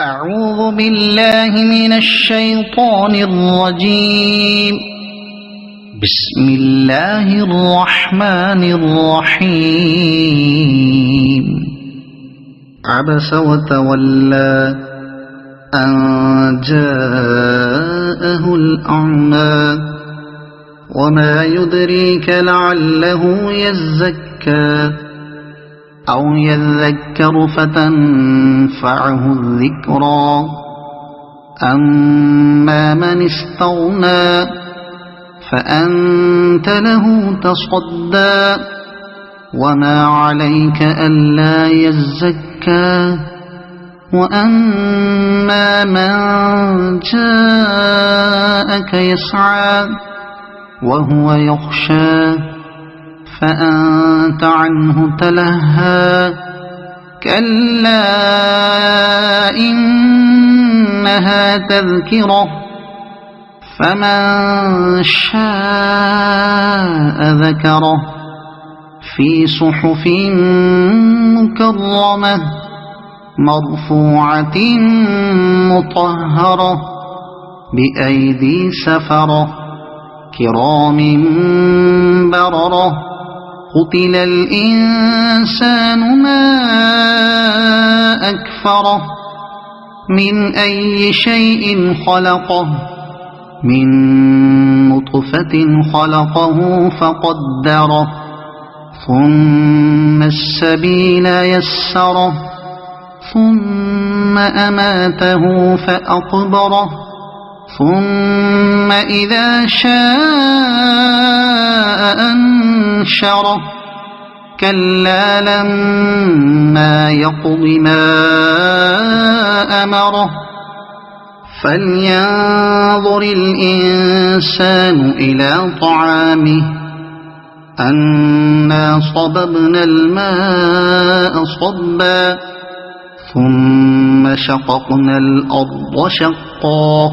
أعوذ بالله من الشيطان الرجيم. بسم الله الرحمن الرحيم. عبس وتولى أن جاءه الأعمى وما يدريك لعله يزكى أو يذكر فتنفعه الذكرى. أما من استغنى فأنت له تصدى وما عليك ألا يزكى. وأما من جاءك يسعى وهو يخشى فأنت عنه تلهى. كلا إنها تذكرة فمن شاء ذكره في صحف مكرمة مرفوعة مطهرة بأيدي سفرة كرام بررة. قتل الإنسان ما أكفره من أي شيء خلقه من نطفة خلقه فقدره ثم السبيل يسره ثم أماته فأقبره ثم إذا شاء أنشره. كلا لما يقض ما أمره. فلينظر الإنسان إلى طعامه أنا صببنا الماء صبا ثم شققنا الأرض شقا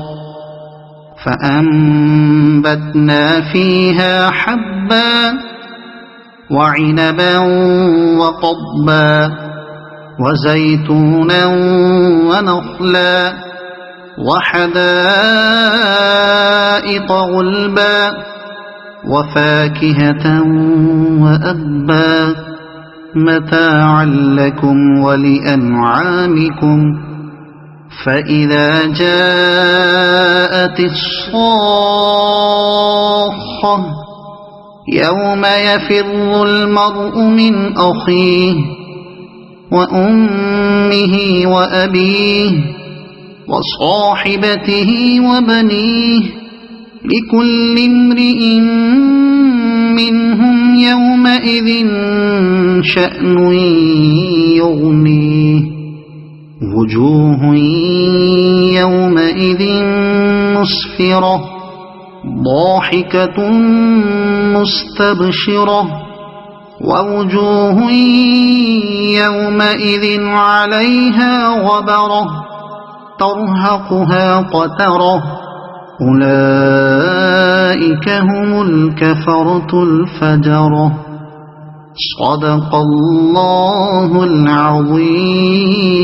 فأنبتنا فيها حبا وعنبا وقضبا وزيتونا ونخلا وحدائق غلبا وفاكهة وأبا متاعا لكم ولأنعامكم. فإذا جاءت الصاخة يوم يفر المرء من أخيه وأمه وأبيه وصاحبته وبنيه لكل امرئ منهم يومئذ شأن يغنيه. وجوه يومئذ مسفرة ضاحكة مستبشرة ووجوه يومئذ عليها غبرة ترهقها قترة. أولئك هم الكفرة الفجرة. صدق الله العظيم.